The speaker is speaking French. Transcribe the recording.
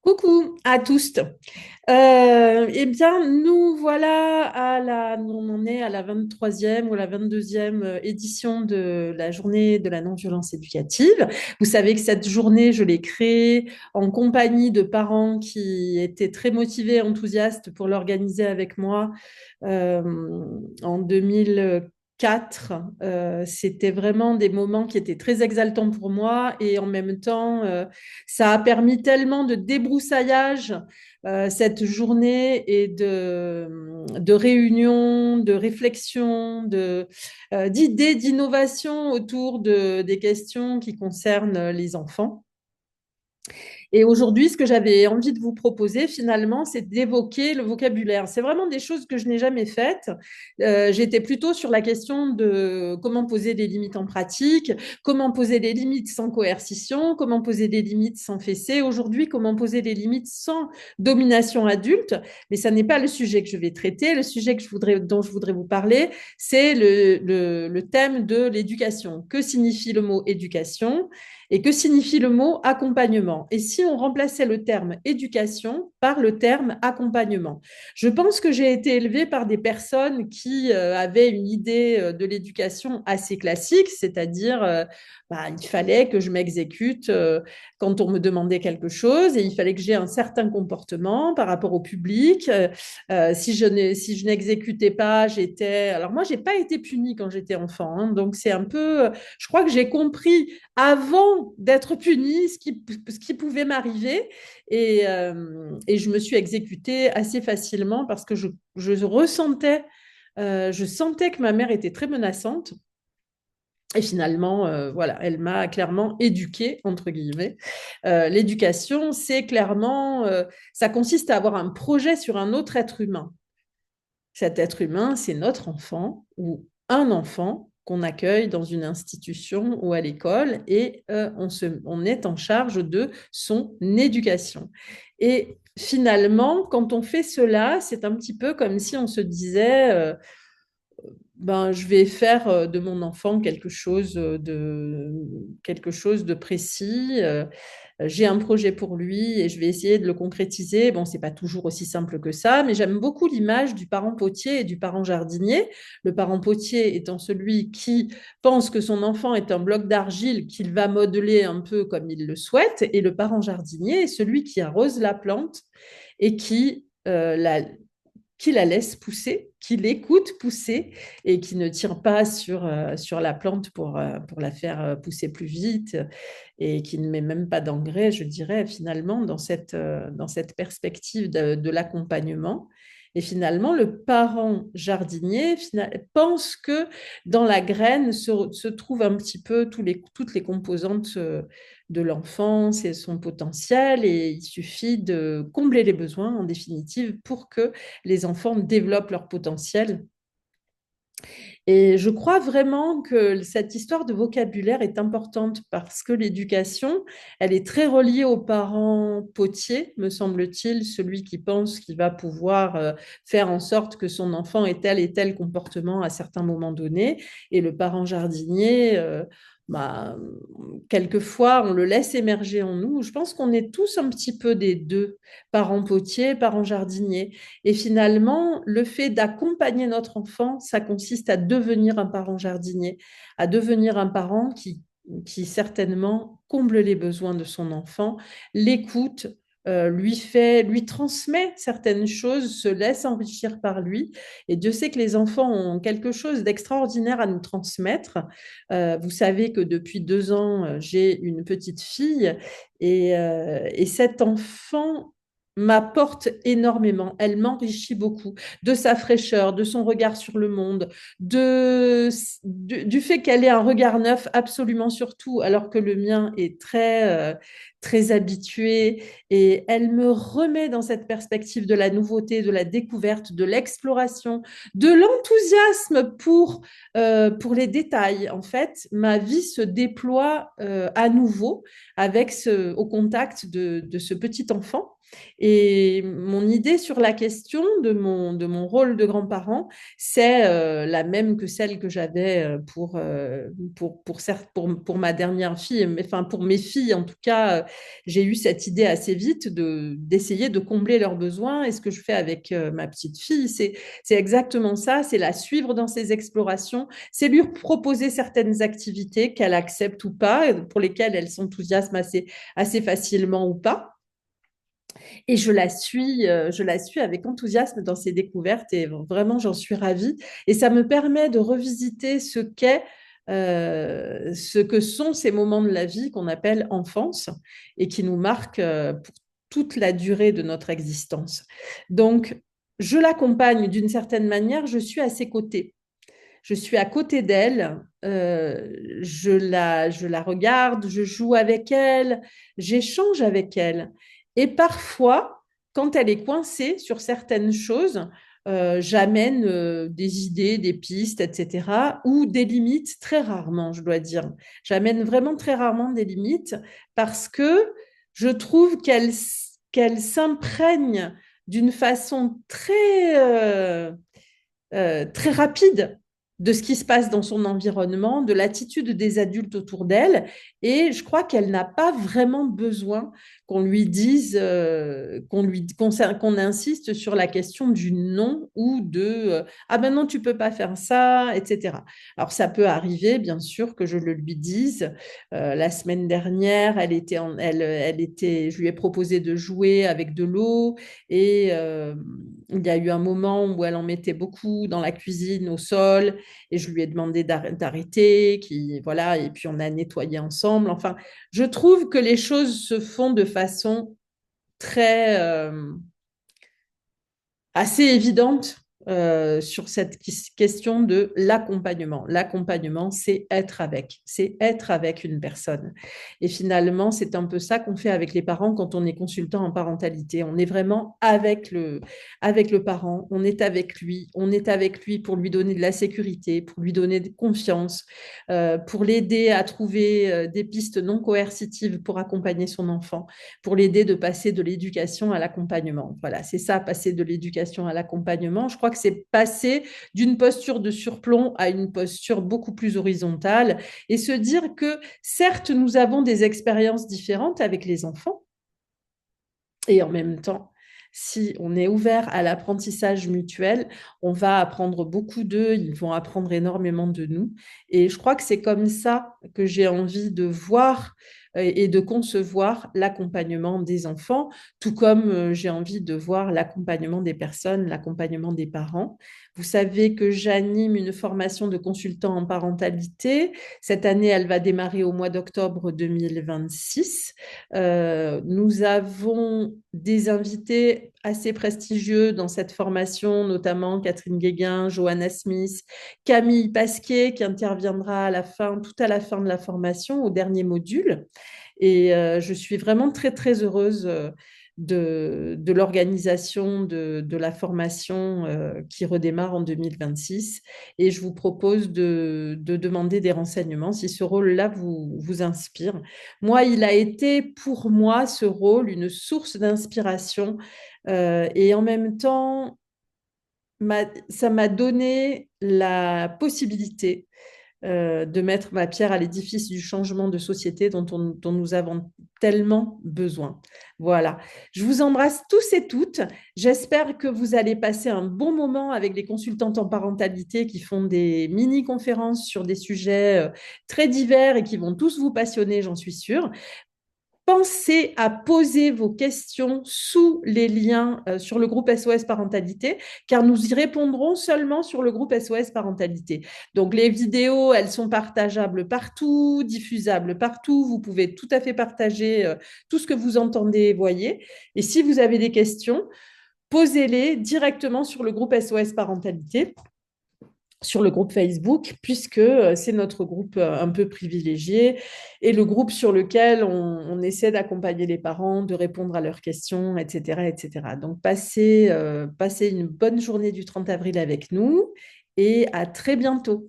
Coucou à tous. Eh bien, nous voilà on en est à la 23e ou la 22e édition de la journée de la non-violence éducative. Vous savez que cette journée, je l'ai créée en compagnie de parents qui étaient très motivés, enthousiastes pour l'organiser avec moi euh, en 2004. C'était vraiment des moments qui étaient très exaltants pour moi et en même temps, ça a permis tellement de débroussaillage cette journée et de réunion, de réflexion, d'idées, d'innovation autour des questions qui concernent les enfants. Et aujourd'hui, ce que j'avais envie de vous proposer, finalement, c'est d'évoquer le vocabulaire. C'est vraiment des choses que je n'ai jamais faites. J'étais plutôt sur la question de comment poser des limites en pratique, comment poser des limites sans coercition, comment poser des limites sans fessée. Aujourd'hui, comment poser des limites sans domination adulte. Mais ça n'est pas le sujet que je vais traiter. Le sujet dont je voudrais vous parler, c'est le thème de l'éducation. Que signifie le mot éducation? Et que signifie le mot accompagnement? Et si on remplaçait le terme éducation par le terme accompagnement? Je pense que j'ai été élevée par des personnes qui avaient une idée de l'éducation assez classique, c'est-à-dire il fallait que je m'exécute quand on me demandait quelque chose et il fallait que j'ai un certain comportement par rapport au public. Si je n'exécutais pas, j'étais... Alors moi, j'ai pas été punie quand j'étais enfant, hein, donc c'est un peu... Je crois que j'ai compris avant d'être punie ce qui pouvait m'arriver. Et je me suis exécutée assez facilement parce que je sentais que ma mère était très menaçante. Et finalement, voilà, elle m'a clairement éduquée, entre guillemets. L'éducation, c'est clairement, ça consiste à avoir un projet sur un autre être humain. Cet être humain, c'est notre enfant ou un enfant qu'on accueille dans une institution ou à l'école et on est en charge de son éducation. Et finalement, quand on fait cela, c'est un petit peu comme si on se disait, je vais faire de mon enfant quelque chose de précis. J'ai un projet pour lui et je vais essayer de le concrétiser. Bon, c'est pas toujours aussi simple que ça, mais j'aime beaucoup l'image du parent potier et du parent jardinier. Le parent potier étant celui qui pense que son enfant est un bloc d'argile qu'il va modeler un peu comme il le souhaite, et le parent jardinier est celui qui arrose la plante et qui la laisse pousser, qui l'écoute pousser et qui ne tire pas sur la plante pour la faire pousser plus vite et qui ne met même pas d'engrais, je dirais, finalement, dans cette perspective de l'accompagnement. Et finalement, le parent jardinier pense que dans la graine se trouvent un petit peu toutes les composantes de l'enfance et son potentiel, et il suffit de combler les besoins, en définitive, pour que les enfants développent leur potentiel. Et je crois vraiment que cette histoire de vocabulaire est importante parce que l'éducation, elle est très reliée aux parents potiers, me semble-t-il, celui qui pense qu'il va pouvoir faire en sorte que son enfant ait tel et tel comportement à certains moments donnés. Et le parent jardinier, bah, quelquefois, on le laisse émerger en nous. Je pense qu'on est tous un petit peu des deux, parents potiers, parents jardiniers. Et finalement, le fait d'accompagner notre enfant, ça consiste à devenir un parent jardinier, à devenir un parent qui certainement comble les besoins de son enfant, l'écoute, lui transmet certaines choses, se laisse enrichir par lui. Et Dieu sait que les enfants ont quelque chose d'extraordinaire à nous transmettre. Vous savez que depuis 2 ans, j'ai une petite fille et cet enfant m'apporte énormément. Elle m'enrichit beaucoup de sa fraîcheur, de son regard sur le monde, du fait qu'elle ait un regard neuf absolument sur tout, alors que le mien est très habitué. Et elle me remet dans cette perspective de la nouveauté, de la découverte, de l'exploration, de l'enthousiasme pour les détails. En fait, ma vie se déploie à nouveau au contact de ce petit enfant Et mon idée sur la question de mon rôle de grand-parent, c'est la même que celle que j'avais pour ma dernière fille, mais, enfin pour mes filles en tout cas, j'ai eu cette idée assez vite d'essayer de combler leurs besoins. Et ce que je fais avec ma petite fille, c'est exactement ça, c'est la suivre dans ses explorations, c'est lui proposer certaines activités qu'elle accepte ou pas, pour lesquelles elle s'enthousiasme assez facilement ou pas. Et je la suis avec enthousiasme dans ses découvertes et vraiment, j'en suis ravie. Et ça me permet de revisiter ce que sont ces moments de la vie qu'on appelle enfance et qui nous marquent pour toute la durée de notre existence. Donc, je l'accompagne d'une certaine manière, je suis à ses côtés. Je suis à côté d'elle, je la regarde, je joue avec elle, j'échange avec elle. Et parfois, quand elle est coincée sur certaines choses, j'amène des idées, des pistes, etc., ou des limites, très rarement, je dois dire. J'amène vraiment très rarement des limites parce que je trouve qu'elle s'imprègne d'une façon très rapide de ce qui se passe dans son environnement, de l'attitude des adultes autour d'elle. Et je crois qu'elle n'a pas vraiment besoin qu'on lui dise, qu'on insiste sur la question du non ou ah ben non, tu peux pas faire ça, etc. Alors ça peut arriver, bien sûr, que je le lui dise. La semaine dernière, je lui ai proposé de jouer avec de l'eau et il y a eu un moment où elle en mettait beaucoup dans la cuisine, au sol, et je lui ai demandé d'arrêter, voilà, et puis on a nettoyé ensemble. Enfin, je trouve que les choses se font de façon très assez évidente sur cette question de l'accompagnement. L'accompagnement, c'est être avec une personne. Et finalement, c'est un peu ça qu'on fait avec les parents quand on est consultant en parentalité. On est vraiment avec le parent, on est avec lui pour lui donner de la sécurité, pour lui donner de confiance, pour l'aider à trouver des pistes non coercitives pour accompagner son enfant, pour l'aider de passer de l'éducation à l'accompagnement. Voilà, c'est ça, passer de l'éducation à l'accompagnement. Je crois que c'est passer d'une posture de surplomb à une posture beaucoup plus horizontale et se dire que certes, nous avons des expériences différentes avec les enfants et en même temps, si on est ouvert à l'apprentissage mutuel, on va apprendre beaucoup d'eux, ils vont apprendre énormément de nous. Et je crois que c'est comme ça que j'ai envie de voir et de concevoir l'accompagnement des enfants, tout comme j'ai envie de voir l'accompagnement des personnes, l'accompagnement des parents. Vous savez que j'anime une formation de consultant en parentalité. Cette année, elle va démarrer au mois d'octobre 2026. Nous avons des invités assez prestigieux dans cette formation, notamment Catherine Guéguin, Johanna Smith, Camille Pasquier, qui interviendra tout à la fin de la formation, au dernier module. Et je suis vraiment très, très heureuse de l'organisation de la formation qui redémarre en 2026. Et je vous propose de demander des renseignements si ce rôle-là vous inspire. Moi, il a été pour moi, ce rôle, une source d'inspiration et en même temps, ça m'a donné la possibilité de mettre ma pierre à l'édifice du changement de société dont nous avons tellement besoin. Voilà. Je vous embrasse tous et toutes. J'espère que vous allez passer un bon moment avec les consultantes en parentalité qui font des mini-conférences sur des sujets très divers et qui vont tous vous passionner, j'en suis sûre. Pensez à poser vos questions sous les liens sur le groupe SOS Parentalité, car nous y répondrons seulement sur le groupe SOS Parentalité. Donc, les vidéos, elles sont partageables partout, diffusables partout. Vous pouvez tout à fait partager tout ce que vous entendez et voyez. Et si vous avez des questions, posez-les directement sur le groupe SOS Parentalité, sur le groupe Facebook, puisque c'est notre groupe un peu privilégié et le groupe sur lequel on essaie d'accompagner les parents, de répondre à leurs questions, etc. etc. Donc, passez une bonne journée du 30 avril avec nous et à très bientôt.